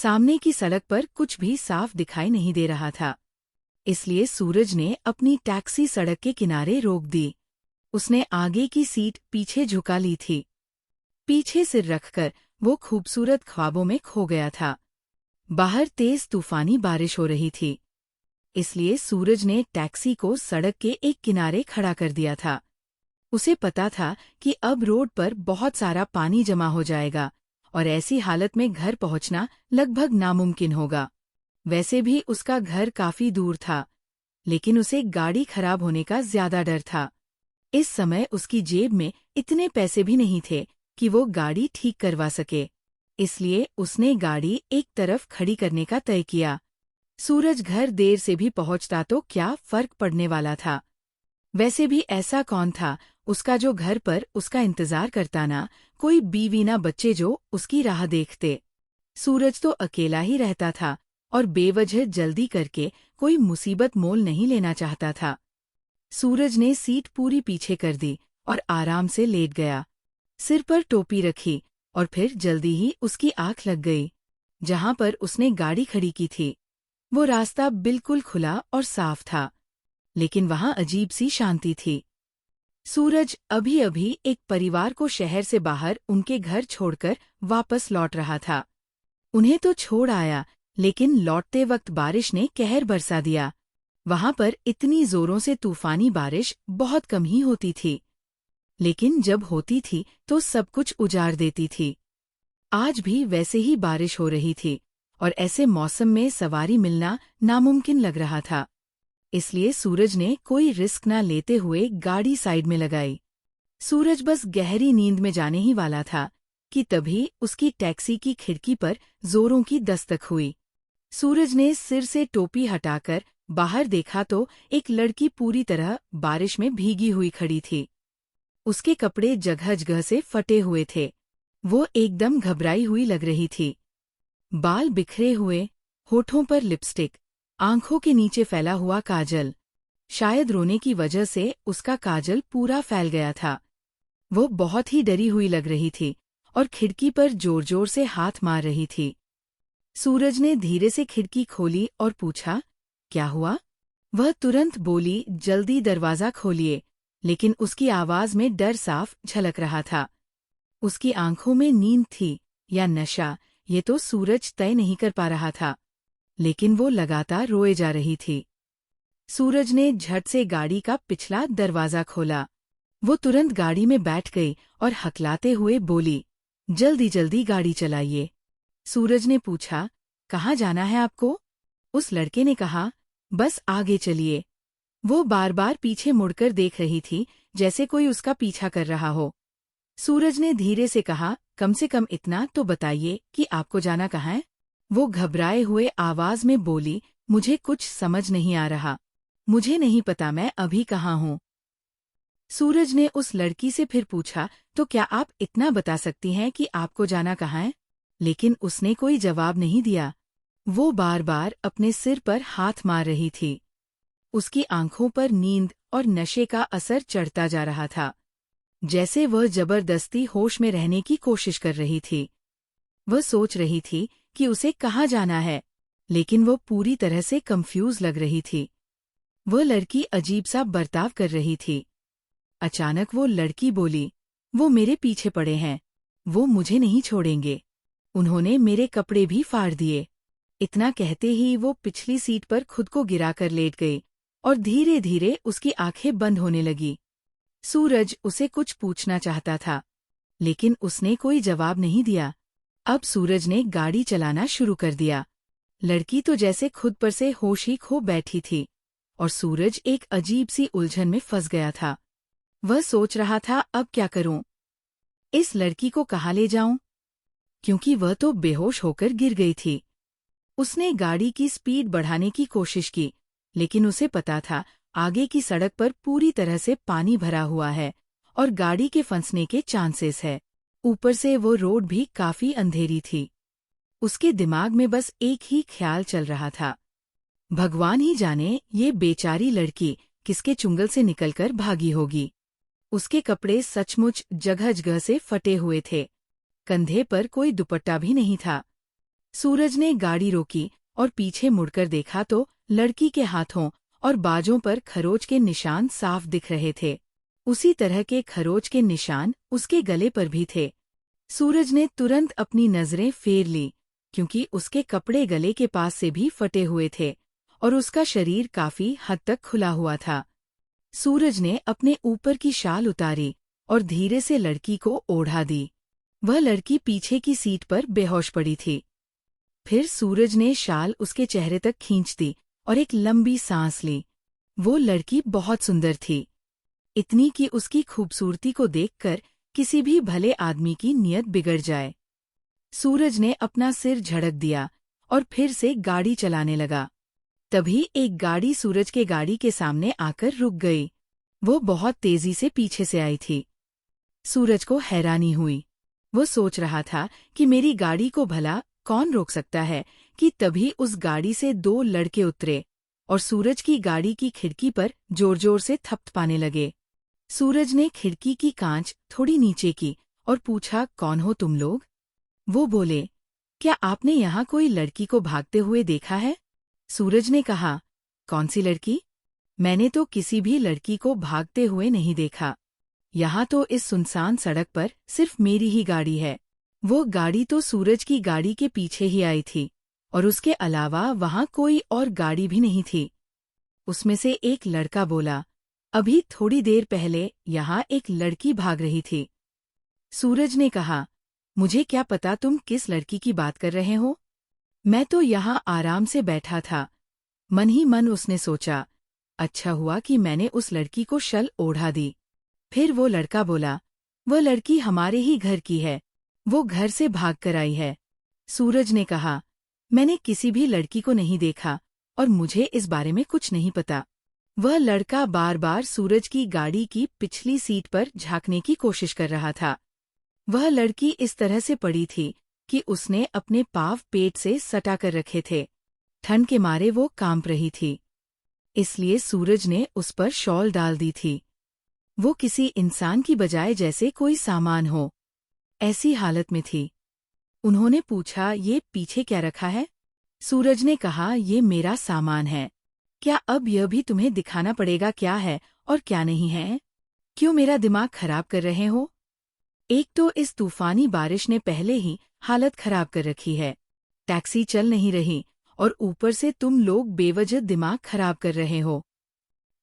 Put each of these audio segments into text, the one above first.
सामने की सड़क पर कुछ भी साफ दिखाई नहीं दे रहा था। इसलिए सूरज ने अपनी टैक्सी सड़क के किनारे रोक दी। उसने आगे की सीट पीछे झुका ली थी। पीछे सिर रखकर वो खूबसूरत ख्वाबों में खो गया था। बाहर तेज तूफानी बारिश हो रही थी, इसलिए सूरज ने टैक्सी को सड़क के एक किनारे खड़ा कर दिया था। उसे पता था कि अब रोड पर बहुत सारा पानी जमा हो जाएगा और ऐसी हालत में घर पहुंचना लगभग नामुमकिन होगा। वैसे भी उसका घर काफी दूर था, लेकिन उसे गाड़ी खराब होने का ज्यादा डर था। इस समय उसकी जेब में इतने पैसे भी नहीं थे कि वो गाड़ी ठीक करवा सके, इसलिए उसने गाड़ी एक तरफ खड़ी करने का तय किया। सूरज घर देर से भी पहुंचता तो क्या फर्क पड़ने वाला था। वैसे भी ऐसा कौन था उसका जो घर पर उसका इंतजार करता ना, कोई बीवी ना बच्चे जो उसकी राह देखते। सूरज तो अकेला ही रहता था और बेवजह जल्दी करके कोई मुसीबत मोल नहीं लेना चाहता था। सूरज ने सीट पूरी पीछे कर दी और आराम से लेट गया। सिर पर टोपी रखी और फिर जल्दी ही उसकी आंख लग गई जहां पर उसने गाड़ी खड़ी की थी। वो रास्ता बिल्कुल खुला और साफ था, लेकिन वहां अजीब सी शांति थी। सूरज अभी अभी एक परिवार को शहर से बाहर उनके घर छोड़कर वापस लौट रहा था। उन्हें तो छोड़ आया, लेकिन लौटते वक्त बारिश ने कहर बरसा दिया। वहां पर इतनी जोरों से तूफानी बारिश बहुत कम ही होती थी, लेकिन जब होती थी तो सब कुछ उजाड़ देती थी। आज भी वैसे ही बारिश हो रही थी और ऐसे मौसम में सवारी मिलना नामुमकिन लग रहा था। इसलिए सूरज ने कोई रिस्क न लेते हुए गाड़ी साइड में लगाई। सूरज बस गहरी नींद में जाने ही वाला था कि तभी उसकी टैक्सी की खिड़की पर जोरों की दस्तक हुई। सूरज ने सिर से टोपी हटाकर बाहर देखा तो एक लड़की पूरी तरह बारिश में भीगी हुई खड़ी थी। उसके कपड़े जगह जगह से फटे हुए थे। वो एकदम घबराई हुई लग रही थी। बाल बिखरे हुए, होठों पर लिपस्टिक, आंखों के नीचे फैला हुआ काजल। शायद रोने की वजह से उसका काजल पूरा फैल गया था। वो बहुत ही डरी हुई लग रही थी और खिड़की पर जोर जोर से हाथ मार रही थी। सूरज ने धीरे से खिड़की खोली और पूछा, क्या हुआ? वह तुरंत बोली, जल्दी दरवाजा खोलिए, लेकिन उसकी आवाज में डर साफ झलक रहा था। उसकी आंखों में नींद थी या नशा, ये तो सूरज तय नहीं कर पा रहा था, लेकिन वो लगातार रोए जा रही थी। सूरज ने झट से गाड़ी का पिछला दरवाजा खोला। वो तुरंत गाड़ी में बैठ गई और हकलाते हुए बोली, जल्दी जल्दी गाड़ी चलाइए। सूरज ने पूछा, कहाँ जाना है आपको? उस लड़के ने कहा, बस आगे चलिए। वो बार बार पीछे मुड़कर देख रही थी, जैसे कोई उसका पीछा कर रहा हो। सूरज ने धीरे से कहा, कम से कम इतना तो बताइए कि आपको जाना कहाँ है? वो घबराए हुए आवाज में बोली, मुझे कुछ समझ नहीं आ रहा। मुझे नहीं पता मैं अभी कहाँ हूँ। सूरज ने उस लड़की से फिर पूछा, तो क्या आप इतना बता सकती हैं कि आपको जाना कहाँ है? लेकिन उसने कोई जवाब नहीं दिया। वो बार बार अपने सिर पर हाथ मार रही थी। उसकी आंखों पर नींद और नशे का असर चढ़ता जा रहा था, जैसे वह जबरदस्ती होश में रहने की कोशिश कर रही थी। वह सोच रही थी कि उसे कहाँ जाना है, लेकिन वो पूरी तरह से कंफ्यूज लग रही थी। वह लड़की अजीब सा बर्ताव कर रही थी। अचानक वो लड़की बोली, वो मेरे पीछे पड़े हैं, वो मुझे नहीं छोड़ेंगे, उन्होंने मेरे कपड़े भी फाड़ दिए। इतना कहते ही वो पिछली सीट पर खुद को गिराकर लेट गई और धीरे धीरे उसकी आंखें बंद होने लगी। सूरज उसे कुछ पूछना चाहता था, लेकिन उसने कोई जवाब नहीं दिया। अब सूरज ने गाड़ी चलाना शुरू कर दिया। लड़की तो जैसे खुद पर से होश ही खो बैठी थी और सूरज एक अजीब सी उलझन में फंस गया था। वह सोच रहा था, अब क्या करूं? इस लड़की को कहाँ ले जाऊं? क्योंकि वह तो बेहोश होकर गिर गई थी। उसने गाड़ी की स्पीड बढ़ाने की कोशिश की, लेकिन उसे पता था आगे की सड़क पर पूरी तरह से पानी भरा हुआ है और गाड़ी के फंसने के चांसेस है। ऊपर से वो रोड भी काफी अंधेरी थी। उसके दिमाग में बस एक ही ख्याल चल रहा था, भगवान ही जाने ये बेचारी लड़की किसके चुंगल से निकलकर भागी होगी। उसके कपड़े सचमुच जगह जगह से फटे हुए थे। कंधे पर कोई दुपट्टा भी नहीं था। सूरज ने गाड़ी रोकी और पीछे मुड़कर देखा तो लड़की के हाथों और बाजों पर खरोच के निशान साफ दिख रहे थे। उसी तरह के खरोच के निशान उसके गले पर भी थे। सूरज ने तुरंत अपनी नजरें फेर ली, क्योंकि उसके कपड़े गले के पास से भी फटे हुए थे और उसका शरीर काफी हद तक खुला हुआ था। सूरज ने अपने ऊपर की शाल उतारी और धीरे से लड़की को ओढ़ा दी। वह लड़की पीछे की सीट पर बेहोश पड़ी थी। फिर सूरज ने शाल उसके चेहरे तक खींच दी और एक लंबी सांस ली। वो लड़की बहुत सुंदर थी, इतनी कि उसकी खूबसूरती को देखकर किसी भी भले आदमी की नीयत बिगड़ जाए। सूरज ने अपना सिर झटक दिया और फिर से गाड़ी चलाने लगा। तभी एक गाड़ी सूरज के गाड़ी के सामने आकर रुक गई। वो बहुत तेजी से पीछे से आई थी। सूरज को हैरानी हुई। वो सोच रहा था कि मेरी गाड़ी को भला कौन रोक सकता है, कि तभी उस गाड़ी से दो लड़के उतरे और सूरज की गाड़ी की खिड़की पर जोर जोर से थपथपाने लगे। सूरज ने खिड़की की कांच थोड़ी नीचे की और पूछा, कौन हो तुम लोग? वो बोले, क्या आपने यहाँ कोई लड़की को भागते हुए देखा है? सूरज ने कहा, कौन सी लड़की? मैंने तो किसी भी लड़की को भागते हुए नहीं देखा। यहाँ तो इस सुनसान सड़क पर सिर्फ मेरी ही गाड़ी है। वो गाड़ी तो सूरज की गाड़ी के पीछे ही आई थी और उसके अलावा वहाँ कोई और गाड़ी भी नहीं थी। उसमें से एक लड़का बोला, अभी थोड़ी देर पहले यहाँ एक लड़की भाग रही थी। सूरज ने कहा, मुझे क्या पता तुम किस लड़की की बात कर रहे हो? मैं तो यहाँ आराम से बैठा था। मन ही मन उसने सोचा, अच्छा हुआ कि मैंने उस लड़की को शल ओढ़ा दी। फिर वो लड़का बोला, वह लड़की हमारे ही घर की है, वो घर से भाग कर आई है। सूरज ने कहा, मैंने किसी भी लड़की को नहीं देखा और मुझे इस बारे में कुछ नहीं पता। वह लड़का बार बार सूरज की गाड़ी की पिछली सीट पर झांकने की कोशिश कर रहा था। वह लड़की इस तरह से पड़ी थी कि उसने अपने पाँव पेट से सटा कर रखे थे। ठंड के मारे वो कांप रही थी, इसलिए सूरज ने उस पर शॉल डाल दी थी। वो किसी इंसान की बजाय जैसे कोई सामान हो, ऐसी हालत में थी। उन्होंने पूछा, ये पीछे क्या रखा है? सूरज ने कहा, ये मेरा सामान है। क्या अब यह भी तुम्हें दिखाना पड़ेगा क्या है और क्या नहीं है? क्यों मेरा दिमाग खराब कर रहे हो? एक तो इस तूफानी बारिश ने पहले ही हालत खराब कर रखी है, टैक्सी चल नहीं रही और ऊपर से तुम लोग बेवजह दिमाग खराब कर रहे हो।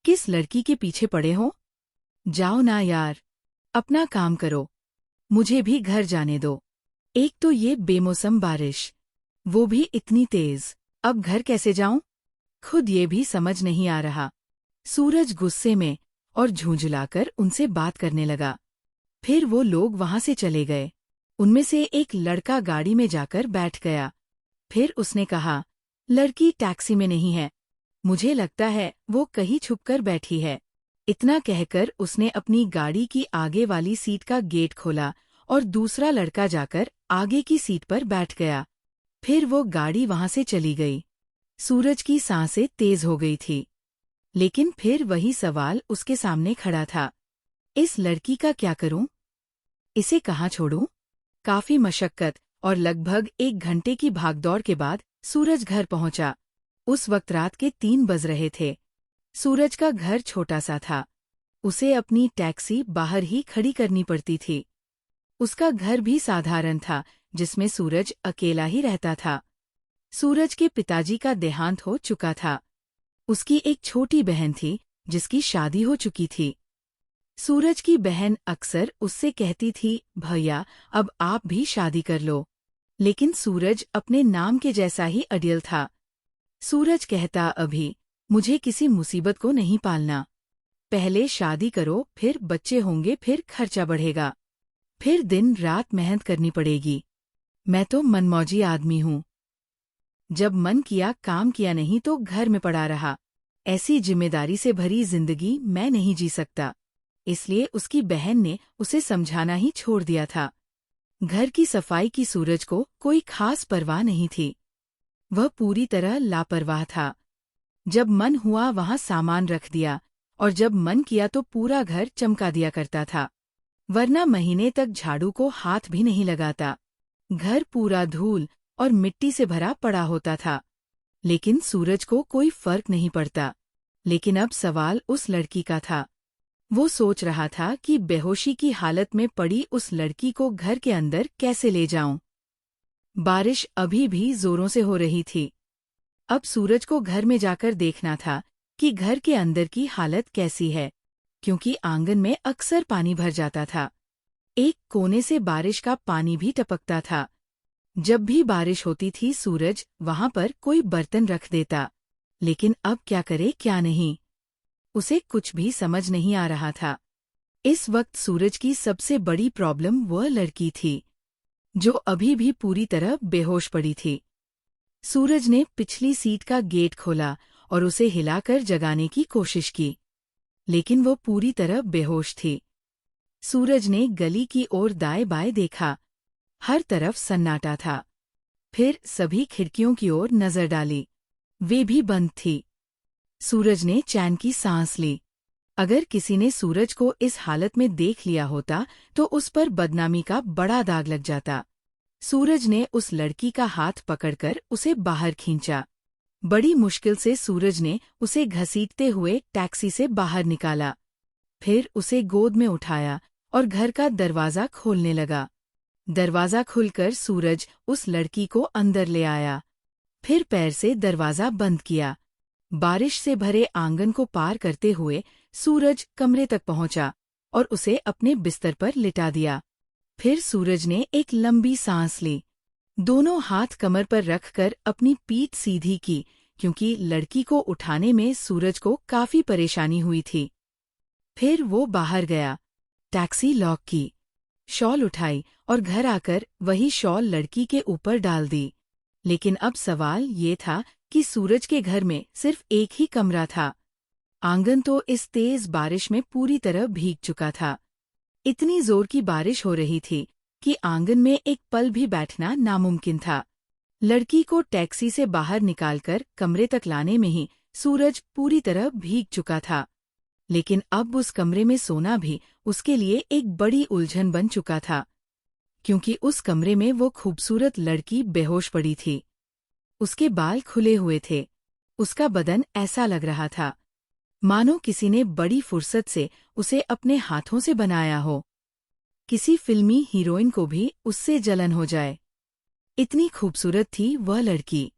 किस लड़की के पीछे पड़े हो? जाओ ना यार, अपना काम करो, मुझे भी घर जाने दो। एक तो ये बेमौसम बारिश, वो भी इतनी तेज, अब घर कैसे जाऊं? खुद ये भी समझ नहीं आ रहा। सूरज गुस्से में और झुंझुलाकर उनसे बात करने लगा। फिर वो लोग वहां से चले गए। उनमें से एक लड़का गाड़ी में जाकर बैठ गया। फिर उसने कहा, लड़की टैक्सी में नहीं है, मुझे लगता है वो कहीं छुपकर बैठी है। इतना कहकर उसने अपनी गाड़ी की आगे वाली सीट का गेट खोला और दूसरा लड़का जाकर आगे की सीट पर बैठ गया। फिर वो गाड़ी वहां से चली गई। सूरज की सांसें तेज हो गई थी, लेकिन फिर वही सवाल उसके सामने खड़ा था, इस लड़की का क्या करूं? इसे कहाँ छोड़ूं? काफी मशक्कत और लगभग 1 घंटे की भागदौड़ के बाद सूरज घर पहुंचा। उस वक्त रात के 3 बज रहे थे। सूरज का घर छोटा सा था, उसे अपनी टैक्सी बाहर ही खड़ी करनी पड़ती थी। उसका घर भी साधारण था, जिसमें सूरज अकेला ही रहता था। सूरज के पिताजी का देहांत हो चुका था। उसकी एक छोटी बहन थी जिसकी शादी हो चुकी थी। सूरज की बहन अक्सर उससे कहती थी, भैया अब आप भी शादी कर लो, लेकिन सूरज अपने नाम के जैसा ही अडियल था। सूरज कहता, अभी मुझे किसी मुसीबत को नहीं पालना, पहले शादी करो, फिर बच्चे होंगे, फिर खर्चा बढ़ेगा, फिर दिन रात मेहनत करनी पड़ेगी। मैं तो मनमौजी आदमी हूँ, जब मन किया काम किया, नहीं तो घर में पड़ा रहा। ऐसी जिम्मेदारी से भरी जिंदगी मैं नहीं जी सकता। इसलिए उसकी बहन ने उसे समझाना ही छोड़ दिया था। घर की सफाई की सूरज को कोई खास परवाह नहीं थी, वह पूरी तरह लापरवाह था। जब मन हुआ वहां सामान रख दिया और जब मन किया तो पूरा घर चमका दिया करता था, वरना महीने तक झाड़ू को हाथ भी नहीं लगाता। घर पूरा धूल और मिट्टी से भरा पड़ा होता था। लेकिन सूरज को कोई फर्क नहीं पड़ता। लेकिन अब सवाल उस लड़की का था। वो सोच रहा था कि बेहोशी की हालत में पड़ी उस लड़की को घर के अंदर कैसे ले जाऊं। बारिश अभी भी जोरों से हो रही थी। अब सूरज को घर में जाकर देखना था कि घर के अंदर की हालत कैसी है, क्योंकि आंगन में अक्सर पानी भर जाता था। एक कोने से बारिश का पानी भी टपकता था। जब भी बारिश होती थी सूरज वहां पर कोई बर्तन रख देता। लेकिन अब क्या करे क्या नहीं, उसे कुछ भी समझ नहीं आ रहा था। इस वक्त सूरज की सबसे बड़ी प्रॉब्लम वह लड़की थी जो अभी भी पूरी तरह बेहोश पड़ी थी। सूरज ने पिछली सीट का गेट खोला और उसे हिलाकर जगाने की कोशिश की, लेकिन वो पूरी तरह बेहोश थी। सूरज ने गली की ओर दाएं बाएं देखा। हर तरफ सन्नाटा था। फिर सभी खिड़कियों की ओर नजर डाली, वे भी बंद थी। सूरज ने चैन की सांस ली। अगर किसी ने सूरज को इस हालत में देख लिया होता तो उस पर बदनामी का बड़ा दाग लग जाता। सूरज ने उस लड़की का हाथ पकड़कर उसे बाहर खींचा। बड़ी मुश्किल से सूरज ने उसे घसीटते हुए टैक्सी से बाहर निकाला। फिर उसे गोद में उठाया और घर का दरवाज़ा खोलने लगा। दरवाज़ा खुलकर सूरज उस लड़की को अंदर ले आया। फिर पैर से दरवाज़ा बंद किया। बारिश से भरे आंगन को पार करते हुए सूरज कमरे तक पहुंचा और उसे अपने बिस्तर पर लिटा दिया। फिर सूरज ने एक लंबी सांस ली। दोनों हाथ कमर पर रखकर अपनी पीठ सीधी की, क्योंकि लड़की को उठाने में सूरज को काफी परेशानी हुई थी। फिर वो बाहर गया, टैक्सी लॉक की, शॉल उठाई और घर आकर वही शॉल लड़की के ऊपर डाल दी। लेकिन अब सवाल ये था कि सूरज के घर में सिर्फ एक ही कमरा था। आंगन तो इस तेज बारिश में पूरी तरह भीग चुका था। इतनी जोर की बारिश हो रही थी कि आंगन में एक पल भी बैठना नामुमकिन था। लड़की को टैक्सी से बाहर निकालकर कमरे तक लाने में ही सूरज पूरी तरह भीग चुका था। लेकिन अब उस कमरे में सोना भी उसके लिए एक बड़ी उलझन बन चुका था, क्योंकि उस कमरे में वो खूबसूरत लड़की बेहोश पड़ी थी। उसके बाल खुले हुए थे। उसका बदन ऐसा लग रहा था मानो किसी ने बड़ी फुर्सत से उसे अपने हाथों से बनाया हो। किसी फिल्मी हीरोइन को भी उससे जलन हो जाए, इतनी खूबसूरत थी वह लड़की।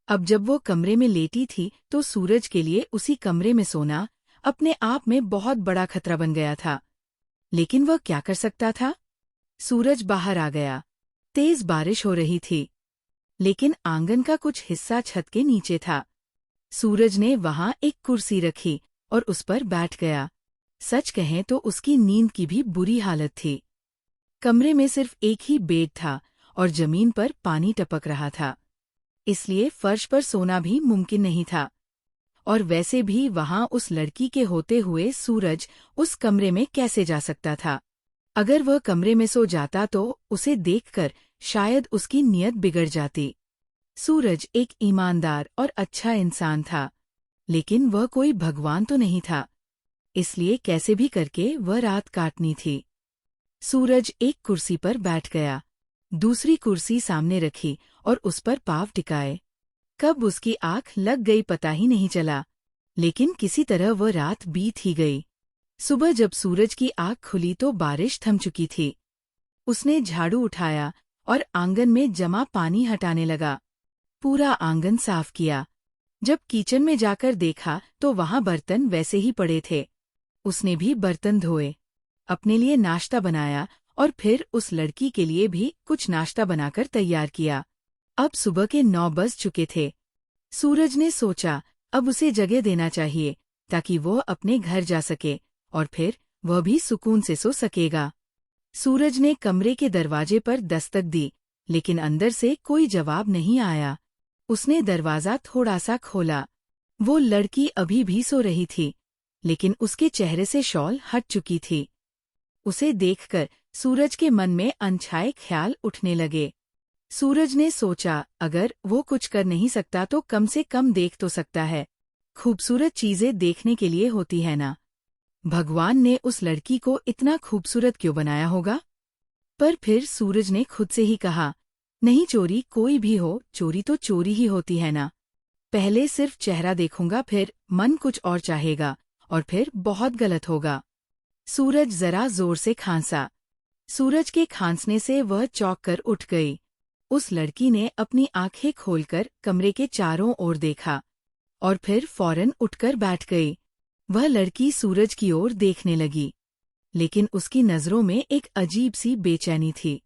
अब जब वो कमरे में लेटी थी तो सूरज के लिए उसी कमरे में सोना अपने आप में बहुत बड़ा खतरा बन गया था। लेकिन वह क्या कर सकता था? सूरज बाहर आ गया। तेज बारिश हो रही थी, लेकिन आंगन का कुछ हिस्सा छत के नीचे था। सूरज ने वहां एक कुर्सी रखी और उस पर बैठ गया। सच कहें तो उसकी नींद की भी बुरी हालत थी। कमरे में सिर्फ एक ही बेड था और जमीन पर पानी टपक रहा था, इसलिए फर्श पर सोना भी मुमकिन नहीं था। और वैसे भी वहां उस लड़की के होते हुए सूरज उस कमरे में कैसे जा सकता था? अगर वह कमरे में सो जाता तो उसे देखकर शायद उसकी नीयत बिगड़ जाती। सूरज एक ईमानदार और अच्छा इंसान था, लेकिन वह कोई भगवान तो नहीं था, इसलिए कैसे भी करके वह रात काटनी थी। सूरज एक कुर्सी पर बैठ गया, दूसरी कुर्सी सामने रखी और उस पर पाँव टिकाए। कब उसकी आंख लग गई पता ही नहीं चला, लेकिन किसी तरह वह रात बीत ही गई। सुबह जब सूरज की आंख खुली तो बारिश थम चुकी थी। उसने झाड़ू उठाया और आंगन में जमा पानी हटाने लगा। पूरा आंगन साफ किया। जब किचन में जाकर देखा तो वहां बर्तन वैसे ही पड़े थे। उसने भी बर्तन धोए, अपने लिए नाश्ता बनाया और फिर उस लड़की के लिए भी कुछ नाश्ता बनाकर तैयार किया। अब सुबह के 9 बज चुके थे। सूरज ने सोचा अब उसे जगह देना चाहिए ताकि वो अपने घर जा सके और फिर वह भी सुकून से सो सकेगा। सूरज ने कमरे के दरवाजे पर दस्तक दी, लेकिन अंदर से कोई जवाब नहीं आया। उसने दरवाज़ा थोड़ा सा खोला। वो लड़की अभी भी सो रही थी, लेकिन उसके चेहरे से शॉल हट चुकी थी। उसे देखकर सूरज के मन में अनछाए ख्याल उठने लगे। सूरज ने सोचा अगर वो कुछ कर नहीं सकता तो कम से कम देख तो सकता है। खूबसूरत चीजें देखने के लिए होती है ना। भगवान ने उस लड़की को इतना खूबसूरत क्यों बनाया होगा? पर फिर सूरज ने खुद से ही कहा, नहीं, चोरी कोई भी हो, चोरी तो चोरी ही होती है ना। पहले सिर्फ चेहरा देखूंगा, फिर मन कुछ और चाहेगा, और फिर बहुत गलत होगा। सूरज जरा जोर से खांसा। सूरज के खांसने से वह चौंक कर उठ गई। उस लड़की ने अपनी आंखें खोलकर कमरे के चारों ओर देखा और फिर फौरन उठकर बैठ गई। वह लड़की सूरज की ओर देखने लगी, लेकिन उसकी नजरों में एक अजीब सी बेचैनी थी।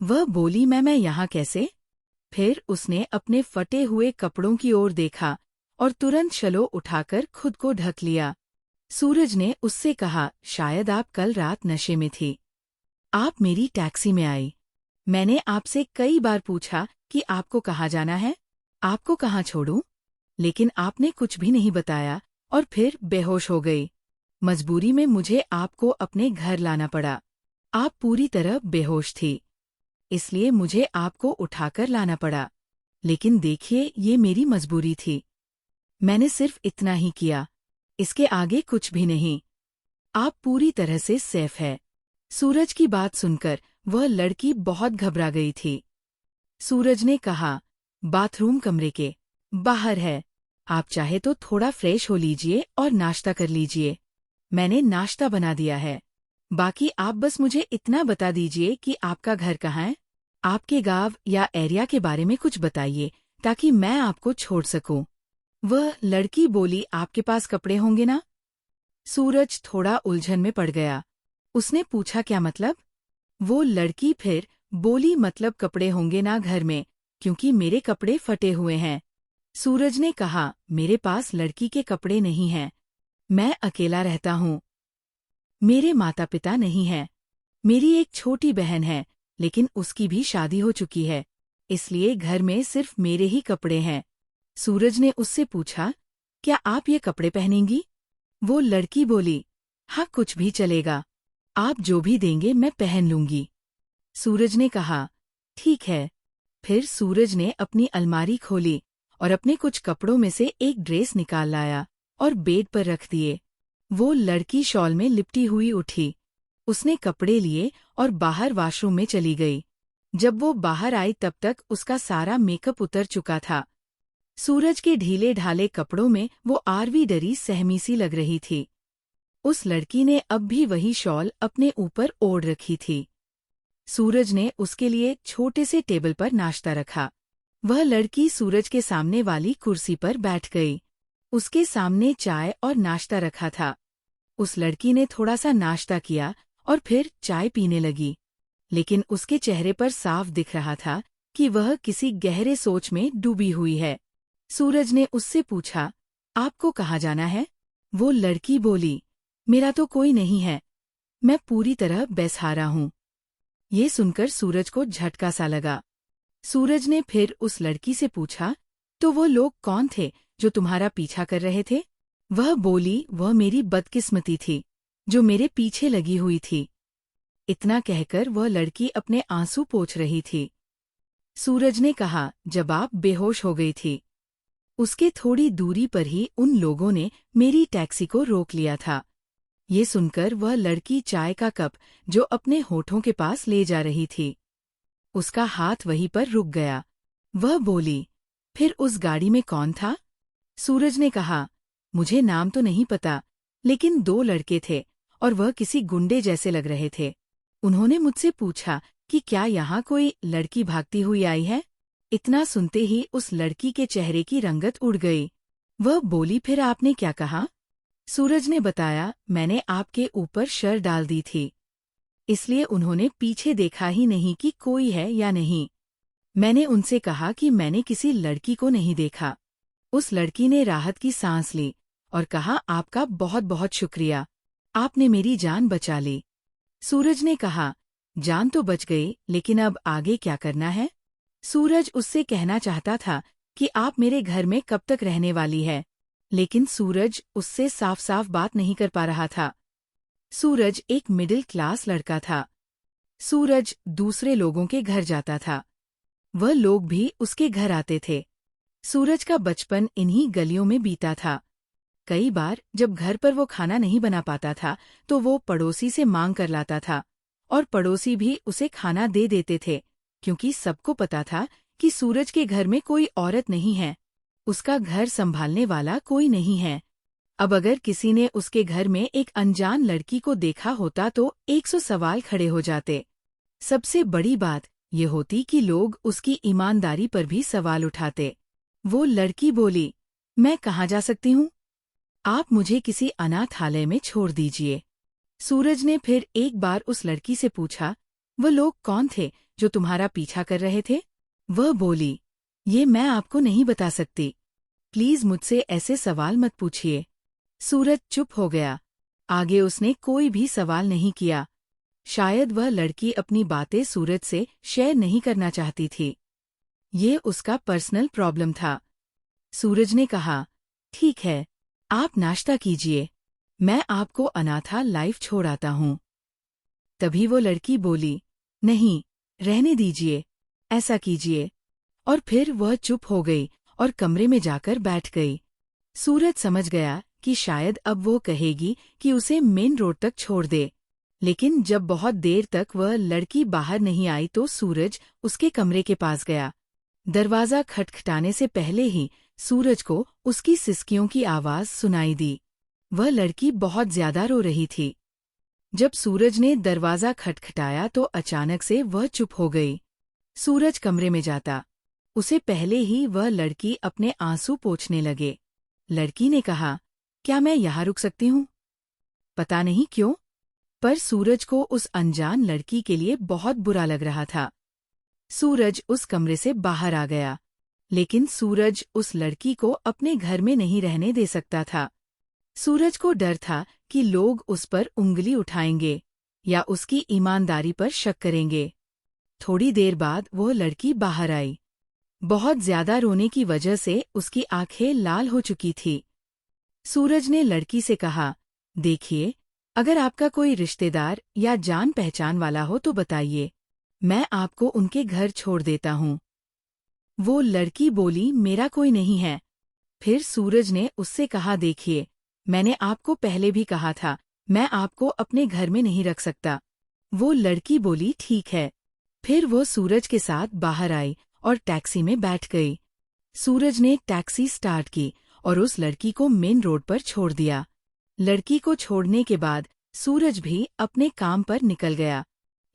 वह बोली, मैं यहाँ कैसे? फिर उसने अपने फटे हुए कपड़ों की ओर देखा और तुरंत शलो उठाकर खुद को ढक लिया। सूरज ने उससे कहा, शायद आप कल रात नशे में थी। आप मेरी टैक्सी में आई। मैंने आपसे कई बार पूछा कि आपको कहाँ जाना है, आपको कहाँ छोड़ूं, लेकिन आपने कुछ भी नहीं बताया और फिर बेहोश हो गई। मजबूरी में मुझे आपको अपने घर लाना पड़ा। आप पूरी तरह बेहोश थी, इसलिए मुझे आपको उठाकर लाना पड़ा। लेकिन देखिए, ये मेरी मजबूरी थी। मैंने सिर्फ इतना ही किया, इसके आगे कुछ भी नहीं। आप पूरी तरह से सेफ है। सूरज की बात सुनकर वह लड़की बहुत घबरा गई थी। सूरज ने कहा, बाथरूम कमरे के बाहर है। आप चाहे तो थोड़ा फ्रेश हो लीजिए और नाश्ता कर लीजिए। मैंने नाश्ता बना दिया है। बाकी आप बस मुझे इतना बता दीजिए कि आपका घर कहाँ है। आपके गांव या एरिया के बारे में कुछ बताइए ताकि मैं आपको छोड़ सकूं। वह लड़की बोली, आपके पास कपड़े होंगे ना? सूरज थोड़ा उलझन में पड़ गया। उसने पूछा, क्या मतलब? वो लड़की फिर बोली, मतलब कपड़े होंगे ना घर में, क्योंकि मेरे कपड़े फटे हुए हैं। सूरज ने कहा, मेरे पास लड़की के कपड़े नहीं हैं। मैं अकेला रहता हूँ। मेरे माता पिता नहीं हैं। मेरी एक छोटी बहन है, लेकिन उसकी भी शादी हो चुकी है, इसलिए घर में सिर्फ मेरे ही कपड़े हैं। सूरज ने उससे पूछा, क्या आप ये कपड़े पहनेंगी? वो लड़की बोली, हाँ, कुछ भी चलेगा। आप जो भी देंगे मैं पहन लूंगी। सूरज ने कहा, ठीक है। फिर सूरज ने अपनी अलमारी खोली और अपने कुछ कपड़ों में से एक ड्रेस निकाल लाया और बेड पर रख दिए। वो लड़की शॉल में लिपटी हुई उठी। उसने कपड़े लिए और बाहर वॉशरूम में चली गई। जब वो बाहर आई तब तक उसका सारा मेकअप उतर चुका था। सूरज के ढीले ढाले कपड़ों में वो आरवी डरी सहमी सी लग रही थी। उस लड़की ने अब भी वही शॉल अपने ऊपर ओढ़ रखी थी। सूरज ने उसके लिए छोटे से टेबल पर नाश्ता रखा। वह लड़की सूरज के सामने वाली कुर्सी पर बैठ गई। उसके सामने चाय और नाश्ता रखा था। उस लड़की ने थोड़ा सा नाश्ता किया और फिर चाय पीने लगी, लेकिन उसके चेहरे पर साफ दिख रहा था कि वह किसी गहरे सोच में डूबी हुई है। सूरज ने उससे पूछा, आपको कहाँ जाना है? वो लड़की बोली, मेरा तो कोई नहीं है। मैं पूरी तरह बेसहारा हूँ। ये सुनकर सूरज को झटका सा लगा। सूरज ने फिर उस लड़की से पूछा, तो वो लोग कौन थे जो तुम्हारा पीछा कर रहे थे? वह बोली, वह मेरी बदकिस्मती थी जो मेरे पीछे लगी हुई थी। इतना कहकर वह लड़की अपने आंसू पोंछ रही थी। सूरज ने कहा, जब आप बेहोश हो गई थी, उसके थोड़ी दूरी पर ही उन लोगों ने मेरी टैक्सी को रोक लिया था। ये सुनकर वह लड़की चाय का कप जो अपने होठों के पास ले जा रही थी, उसका हाथ वहीं पर रुक गया। वह बोली, फिर उस गाड़ी में कौन था? सूरज ने कहा, मुझे नाम तो नहीं पता, लेकिन 2 लड़के थे और वह किसी गुंडे जैसे लग रहे थे। उन्होंने मुझसे पूछा कि क्या यहाँ कोई लड़की भागती हुई आई है? इतना सुनते ही उस लड़की के चेहरे की रंगत उड़ गई। वह बोली, फिर आपने क्या कहा? सूरज ने बताया, मैंने आपके ऊपर शर डाल दी थी, इसलिए उन्होंने पीछे देखा ही नहीं कि कोई है या नहीं। मैंने उनसे कहा कि मैंने किसी लड़की को नहीं देखा। उस लड़की ने राहत की सांस ली और कहा, आपका बहुत बहुत शुक्रिया, आपने मेरी जान बचा ली। सूरज ने कहा, जान तो बच गई, लेकिन अब आगे क्या करना है? सूरज उससे कहना चाहता था कि आप मेरे घर में कब तक रहने वाली है, लेकिन सूरज उससे साफ साफ बात नहीं कर पा रहा था। सूरज एक मिडिल क्लास लड़का था। सूरज दूसरे लोगों के घर जाता था। वह लोग भी उसके घर आते थे। सूरज का बचपन इन्हीं गलियों में बीता था। कई बार जब घर पर वो खाना नहीं बना पाता था तो वो पड़ोसी से मांग कर लाता था, और पड़ोसी भी उसे खाना दे देते थे, क्योंकि सबको पता था कि सूरज के घर में कोई औरत नहीं है, उसका घर संभालने वाला कोई नहीं है। अब अगर किसी ने उसके घर में एक अनजान लड़की को देखा होता तो 100 सवाल खड़े हो जाते। सबसे बड़ी बात ये होती कि लोग उसकी ईमानदारी पर भी सवाल उठाते। वो लड़की बोली, मैं कहाँ जा सकती हूँ? आप मुझे किसी अनाथालय में छोड़ दीजिए। सूरज ने फिर एक बार उस लड़की से पूछा, वो लोग कौन थे जो तुम्हारा पीछा कर रहे थे? वह बोली, ये मैं आपको नहीं बता सकती। प्लीज मुझसे ऐसे सवाल मत पूछिए। सूरज चुप हो गया। आगे उसने कोई भी सवाल नहीं किया। शायद वह लड़की अपनी बातें सूरज से शेयर नहीं करना चाहती थी। ये उसका पर्सनल प्रॉब्लम था। सूरज ने कहा, ठीक है, आप नाश्ता कीजिए, मैं आपको अनाथालय छोड़ आता हूँ। तभी वो लड़की बोली, नहीं, रहने दीजिए, ऐसा कीजिए। और फिर वह चुप हो गई और कमरे में जाकर बैठ गई। सूरज समझ गया कि शायद अब वो कहेगी कि उसे मेन रोड तक छोड़ दे। लेकिन जब बहुत देर तक वह लड़की बाहर नहीं आई तो सूरज उसके कमरे के पास गया। दरवाज़ा खटखटाने से पहले ही सूरज को उसकी सिसकियों की आवाज़ सुनाई दी। वह लड़की बहुत ज्यादा रो रही थी। जब सूरज ने दरवाज़ा खटखटाया तो अचानक से वह चुप हो गई। सूरज कमरे में जाता, उसे पहले ही वह लड़की अपने आंसू पोंछने लगे। लड़की ने कहा, क्या मैं यहाँ रुक सकती हूँ? पता नहीं क्यों, पर सूरज को उस अनजान लड़की के लिए बहुत बुरा लग रहा था। सूरज उस कमरे से बाहर आ गया, लेकिन सूरज उस लड़की को अपने घर में नहीं रहने दे सकता था। सूरज को डर था कि लोग उस पर उंगली उठाएंगे या उसकी ईमानदारी पर शक करेंगे। थोड़ी देर बाद वो लड़की बाहर आई। बहुत ज्यादा रोने की वजह से उसकी आंखें लाल हो चुकी थी। सूरज ने लड़की से कहा, देखिए, अगर आपका कोई रिश्तेदार या जान पहचान वाला हो तो बताइए, मैं आपको उनके घर छोड़ देता हूँ। वो लड़की बोली, मेरा कोई नहीं है। फिर सूरज ने उससे कहा, देखिए, मैंने आपको पहले भी कहा था, मैं आपको अपने घर में नहीं रख सकता। वो लड़की बोली, ठीक है। फिर वो सूरज के साथ बाहर आई और टैक्सी में बैठ गई। सूरज ने टैक्सी स्टार्ट की और उस लड़की को मेन रोड पर छोड़ दिया। लड़की को छोड़ने के बाद सूरज भी अपने काम पर निकल गया।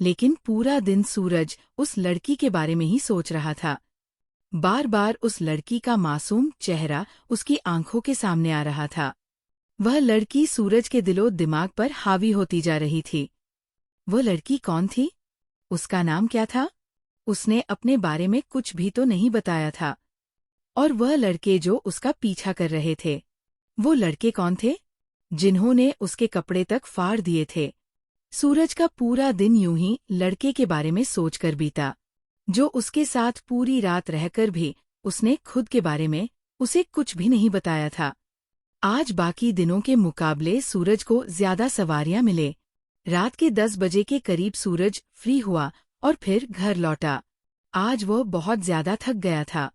लेकिन पूरा दिन सूरज उस लड़की के बारे में ही सोच रहा था। बार बार उस लड़की का मासूम चेहरा उसकी आंखों के सामने आ रहा था। वह लड़की सूरज के दिलो दिमाग पर हावी होती जा रही थी। वो लड़की कौन थी? उसका नाम क्या था? उसने अपने बारे में कुछ भी तो नहीं बताया था। और वह लड़के जो उसका पीछा कर रहे थे, वो लड़के कौन थे जिन्होंने उसके कपड़े तक फाड़ दिए थे? सूरज का पूरा दिन यूं ही लड़के के बारे में सोचकर बीता, जो उसके साथ पूरी रात रहकर भी उसने खुद के बारे में उसे कुछ भी नहीं बताया था। आज बाकी दिनों के मुकाबले सूरज को ज्यादा सवारियां मिले। रात के 10 बजे के करीब सूरज फ्री हुआ और फिर घर लौटा। आज वो बहुत ज्यादा थक गया था।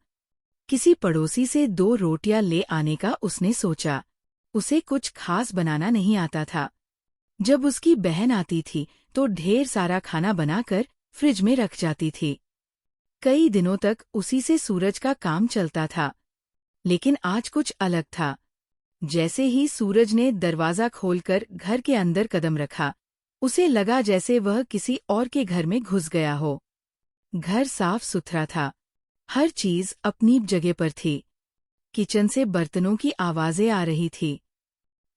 किसी पड़ोसी से 2 रोटियां ले आने का उसने सोचा। उसे कुछ खास बनाना नहीं आता था। जब उसकी बहन आती थी तो ढेर सारा खाना बनाकर फ्रिज में रख जाती थी। कई दिनों तक उसी से सूरज का काम चलता था। लेकिन आज कुछ अलग था। जैसे ही सूरज ने दरवाज़ा खोलकर घर के अंदर कदम रखा, उसे लगा जैसे वह किसी और के घर में घुस गया हो। घर साफ सुथरा था, हर चीज अपनी जगह पर थी। किचन से बर्तनों की आवाजें आ रही थी।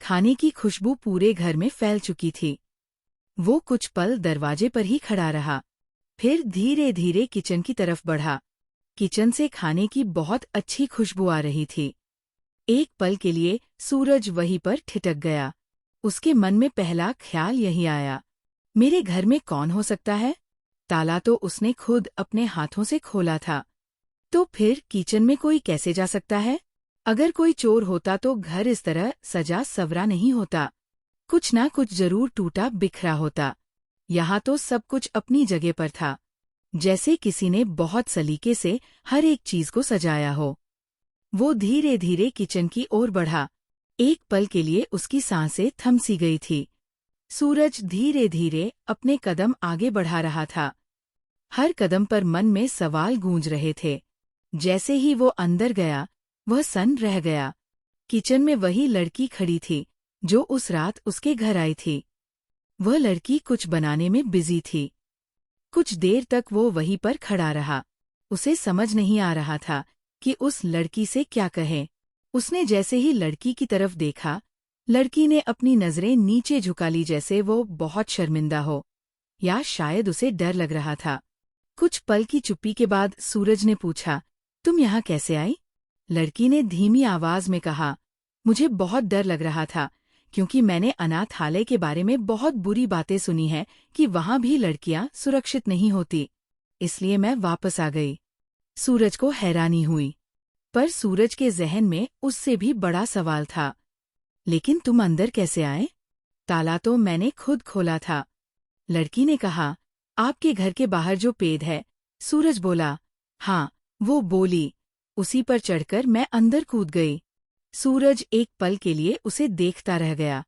खाने की खुशबू पूरे घर में फैल चुकी थी। वो कुछ पल दरवाजे पर ही खड़ा रहा, फिर धीरे धीरे किचन की तरफ बढ़ा। किचन से खाने की बहुत अच्छी खुशबू आ रही थी। एक पल के लिए सूरज वहीं पर ठिठक गया। उसके मन में पहला ख्याल यही आया, मेरे घर में कौन हो सकता है? ताला तो उसने खुद अपने हाथों से खोला था। तो फिर किचन में कोई कैसे जा सकता है? अगर कोई चोर होता तो घर इस तरह सजा सवरा नहीं होता। कुछ ना कुछ जरूर टूटा बिखरा होता। यहाँ तो सब कुछ अपनी जगह पर था, जैसे किसी ने बहुत सलीके से हर एक चीज को सजाया हो। वो धीरे धीरे किचन की ओर बढ़ा। एक पल के लिए उसकी सांसें थम सी गई थी। सूरज धीरे धीरे अपने कदम आगे बढ़ा रहा था। हर कदम पर मन में सवाल गूंज रहे थे। जैसे ही वो अंदर गया, वह सन्न रह गया। किचन में वही लड़की खड़ी थी, जो उस रात उसके घर आई थी। वह लड़की कुछ बनाने में बिजी थी। कुछ देर तक वो वहीं पर खड़ा रहा। उसे समझ नहीं आ रहा था कि उस लड़की से क्या कहे। उसने जैसे ही लड़की की तरफ देखा, लड़की ने अपनी नजरें नीचे झुका ली, जैसे वो बहुत शर्मिंदा हो, या शायद उसे डर लग रहा था। कुछ पल की चुप्पी के बाद सूरज ने पूछा, तुम यहाँ कैसे आई? लड़की ने धीमी आवाज में कहा, मुझे बहुत डर लग रहा था, क्योंकि मैंने अनाथालय के बारे में बहुत बुरी बातें सुनी हैं कि वहां भी लड़कियां सुरक्षित नहीं होती, इसलिए मैं वापस आ गई। सूरज को हैरानी हुई, पर सूरज के जहन में उससे भी बड़ा सवाल था। लेकिन तुम अंदर कैसे आए? ताला तो मैंने खुद खोला था। लड़की ने कहा, आपके घर के बाहर जो पेड़ है। सूरज बोला, हाँ। वो बोली, उसी पर चढ़कर मैं अंदर कूद गई। सूरज एक पल के लिए उसे देखता रह गया।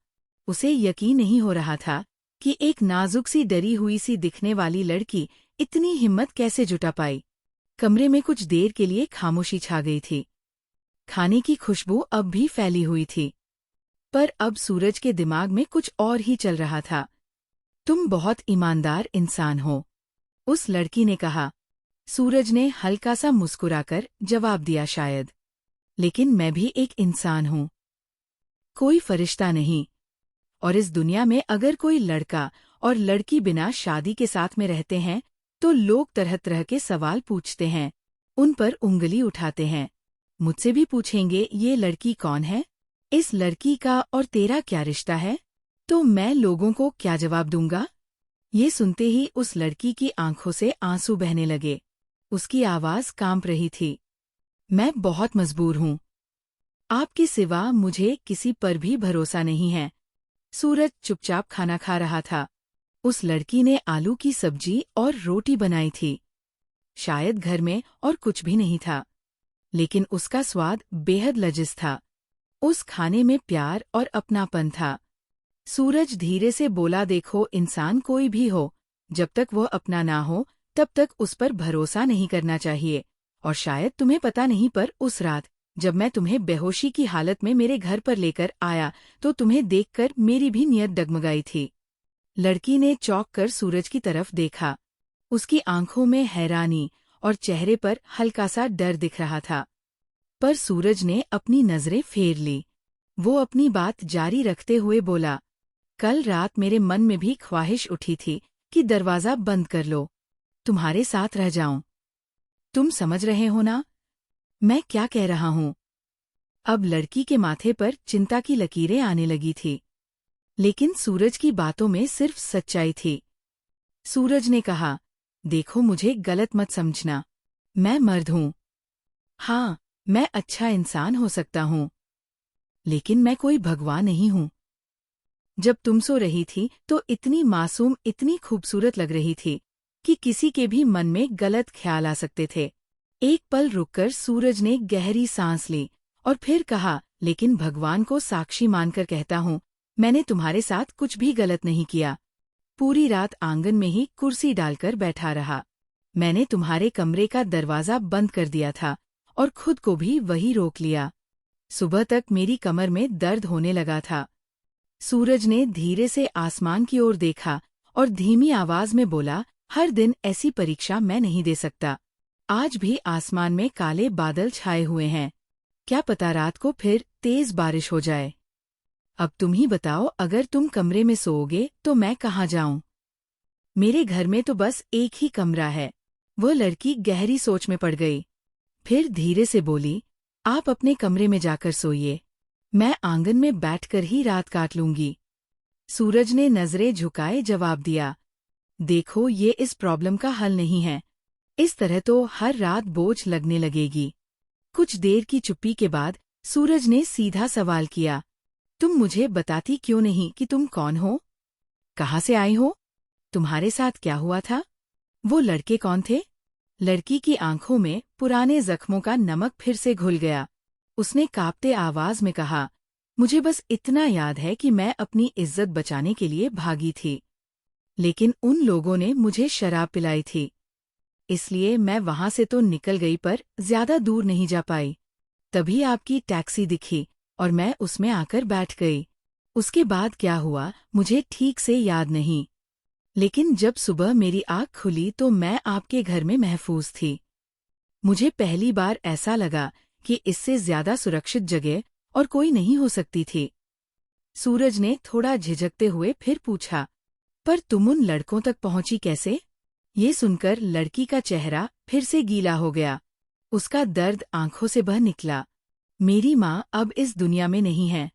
उसे यकीन नहीं हो रहा था कि एक नाजुक सी डरी हुई सी दिखने वाली लड़की इतनी हिम्मत कैसे जुटा पाई। कमरे में कुछ देर के लिए खामोशी छा गई थी। खाने की खुशबू अब भी फैली हुई थी, पर अब सूरज के दिमाग में कुछ और ही चल रहा था। तुम बहुत ईमानदार इंसान हो, उस लड़की ने कहा। सूरज ने हल्का सा मुस्कुराकर जवाब दिया, शायद, लेकिन मैं भी एक इंसान हूँ, कोई फरिश्ता नहीं। और इस दुनिया में अगर कोई लड़का और लड़की बिना शादी के साथ में रहते हैं, तो लोग तरह तरह के सवाल पूछते हैं, उन पर उंगली उठाते हैं। मुझसे भी पूछेंगे, ये लड़की कौन है? इस लड़की का और तेरा क्या रिश्ता है? तो मैं लोगों को क्या जवाब दूंगा? ये सुनते ही उस लड़की की आंखों से आंसू बहने लगे। उसकी आवाज कांप रही थी। मैं बहुत मजबूर हूँ। आपके सिवा मुझे किसी पर भी भरोसा नहीं है। सूरज चुपचाप खाना खा रहा था। उस लड़की ने आलू की सब्जी और रोटी बनाई थी। शायद घर में और कुछ भी नहीं था, लेकिन उसका स्वाद बेहद लजीज था। उस खाने में प्यार और अपनापन था। सूरज धीरे से बोला, देखो, इंसान कोई भी हो, जब तक वह अपना ना हो तब तक उस पर भरोसा नहीं करना चाहिए। और शायद तुम्हें पता नहीं, पर उस रात जब मैं तुम्हें बेहोशी की हालत में मेरे घर पर लेकर आया, तो तुम्हें देखकर मेरी भी नीयत डगमगाई थी। लड़की ने चौंक कर सूरज की तरफ देखा। उसकी आंखों में हैरानी और चेहरे पर हल्का सा डर दिख रहा था। पर सूरज ने अपनी नजरें फेर ली। वो अपनी बात जारी रखते हुए बोला, कल रात मेरे मन में भी ख्वाहिश उठी थी कि दरवाजा बंद कर लो, तुम्हारे साथ रह जाऊं। तुम समझ रहे हो ना मैं क्या कह रहा हूं? अब लड़की के माथे पर चिंता की लकीरें आने लगी थी, लेकिन सूरज की बातों में सिर्फ सच्चाई थी। सूरज ने कहा, देखो, मुझे गलत मत समझना, मैं मर्द हूं। हाँ, मैं अच्छा इंसान हो सकता हूं, लेकिन मैं कोई भगवान नहीं हूं। जब तुम सो रही थी तो इतनी मासूम, इतनी खूबसूरत लग रही थी कि किसी के भी मन में गलत ख्याल आ सकते थे। एक पल रुककर सूरज ने गहरी सांस ली और फिर कहा, लेकिन भगवान को साक्षी मानकर कहता हूँ, मैंने तुम्हारे साथ कुछ भी गलत नहीं किया। पूरी रात आंगन में ही कुर्सी डालकर बैठा रहा। मैंने तुम्हारे कमरे का दरवाजा बंद कर दिया था और खुद को भी वही रोक लिया। सुबह तक मेरी कमर में दर्द होने लगा था। सूरज ने धीरे से आसमान की ओर देखा और धीमी आवाज में बोला, हर दिन ऐसी परीक्षा मैं नहीं दे सकता। आज भी आसमान में काले बादल छाए हुए हैं, क्या पता रात को फिर तेज बारिश हो जाए। अब तुम ही बताओ, अगर तुम कमरे में सोओगे तो मैं कहाँ जाऊं? मेरे घर में तो बस एक ही कमरा है। वह लड़की गहरी सोच में पड़ गई। फिर धीरे से बोली, आप अपने कमरे में जाकर सोइए, मैं आंगन में बैठकर ही रात काट लूंगी। सूरज ने नजरें झुकाए जवाब दिया, देखो, ये इस प्रॉब्लम का हल नहीं है। इस तरह तो हर रात बोझ लगने लगेगी। कुछ देर की चुप्पी के बाद सूरज ने सीधा सवाल किया, तुम मुझे बताती क्यों नहीं कि तुम कौन हो? कहाँ से आई हो? तुम्हारे साथ क्या हुआ था? वो लड़के कौन थे? लड़की की आंखों में पुराने जख्मों का नमक फिर से घुल गया। उसने कांपते आवाज में कहा, मुझे बस इतना याद है कि मैं अपनी इज्जत बचाने के लिए भागी थी, लेकिन उन लोगों ने मुझे शराब पिलाई थी। इसलिए मैं वहां से तो निकल गई पर ज्यादा दूर नहीं जा पाई। तभी आपकी टैक्सी दिखी और मैं उसमें आकर बैठ गई। उसके बाद क्या हुआ मुझे ठीक से याद नहीं, लेकिन जब सुबह मेरी आँख खुली तो मैं आपके घर में महफूज थी। मुझे पहली बार ऐसा लगा कि इससे ज्यादा सुरक्षित जगह और कोई नहीं हो सकती थी। सूरज ने थोड़ा झिझकते हुए फिर पूछा, पर तुम उन लड़कों तक पहुंची कैसे? ये सुनकर लड़की का चेहरा फिर से गीला हो गया। उसका दर्द आंखों से बह निकला। मेरी माँ अब इस दुनिया में नहीं है।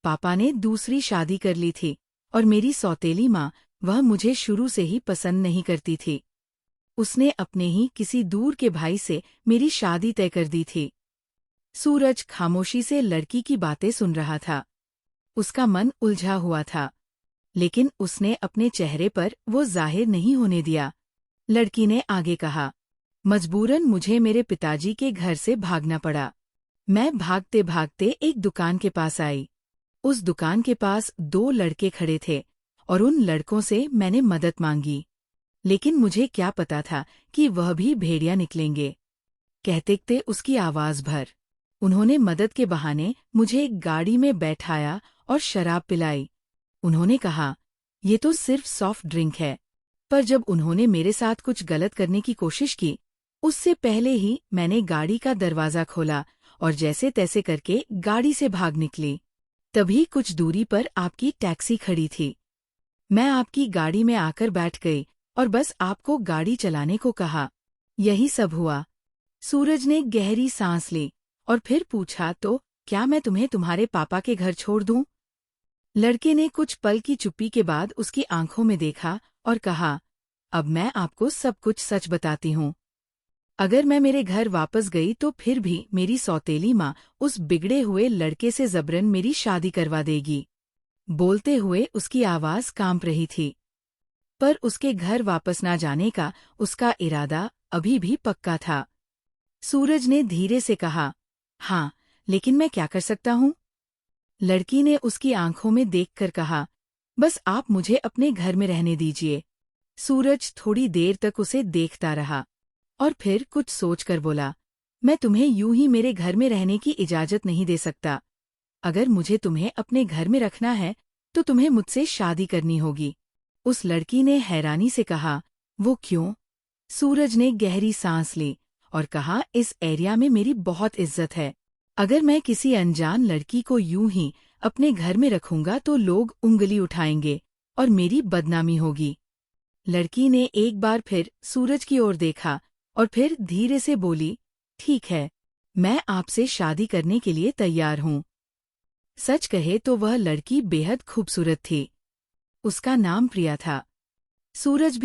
पापा ने दूसरी शादी कर ली थी और मेरी सौतेली माँ, वह मुझे शुरू से ही पसंद नहीं करती थी। उसने अपने ही किसी दूर के भाई से मेरी शादी तय कर दी थी। सूरज खामोशी से लड़की की बातें सुन रहा था। उसका मन उलझा हुआ था, लेकिन उसने अपने चेहरे पर वो जाहिर नहीं होने दिया। लड़की ने आगे कहा, मजबूरन मुझे मेरे पिताजी के घर से भागना पड़ा। मैं भागते भागते एक दुकान के पास आई। उस दुकान के पास 2 लड़के खड़े थे और उन लड़कों से मैंने मदद मांगी, लेकिन मुझे क्या पता था कि वह भी भेड़िया निकलेंगे। कहते उसकी आवाज भर। उन्होंने मदद के बहाने मुझे एक गाड़ी में बैठाया और शराब पिलाई। उन्होंने कहा, ये तो सिर्फ सॉफ्ट ड्रिंक है। पर जब उन्होंने मेरे साथ कुछ गलत करने की कोशिश की, उससे पहले ही मैंने गाड़ी का दरवाज़ा खोला और जैसे तैसे करके गाड़ी से भाग निकली। तभी कुछ दूरी पर आपकी टैक्सी खड़ी थी। मैं आपकी गाड़ी में आकर बैठ गई और बस आपको गाड़ी चलाने को कहा। यही सब हुआ। सूरज ने गहरी सांस ली और फिर पूछा, तो क्या मैं तुम्हें तुम्हारे पापा के घर छोड़ दूं? लड़के ने कुछ पल की चुप्पी के बाद उसकी आंखों में देखा और कहा, अब मैं आपको सब कुछ सच बताती हूँ। अगर मैं मेरे घर वापस गई तो फिर भी मेरी सौतेली माँ उस बिगड़े हुए लड़के से जबरन मेरी शादी करवा देगी। बोलते हुए उसकी आवाज कांप रही थी। पर उसके घर वापस ना जाने का उसका इरादा अभी भी पक्का था। सूरज ने धीरे से कहा, हाँ, लेकिन मैं क्या कर सकता हूँ? लड़की ने उसकी आंखों में देखकर कहा, बस आप मुझे अपने घर में रहने दीजिए। सूरज थोड़ी देर तक उसे देखता रहा और फिर कुछ सोचकर बोला, मैं तुम्हें यूं ही मेरे घर में रहने की इजाजत नहीं दे सकता। अगर मुझे तुम्हें अपने घर में रखना है तो तुम्हें मुझसे शादी करनी होगी। उस लड़की ने हैरानी से कहा, वो क्यों? सूरज ने गहरी सांस ली और कहा, इस एरिया में मेरी बहुत इज्जत है। अगर मैं किसी अनजान लड़की को यूं ही अपने घर में रखूंगा तो लोग उंगली उठाएंगे और मेरी बदनामी होगी। लड़की ने एक बार फिर सूरज की ओर देखा और फिर धीरे से बोली, ठीक है, मैं आपसे शादी करने के लिए तैयार हूँ। सच कहे तो वह लड़की बेहद खूबसूरत थी। उसका नाम प्रिया था। सूरज भी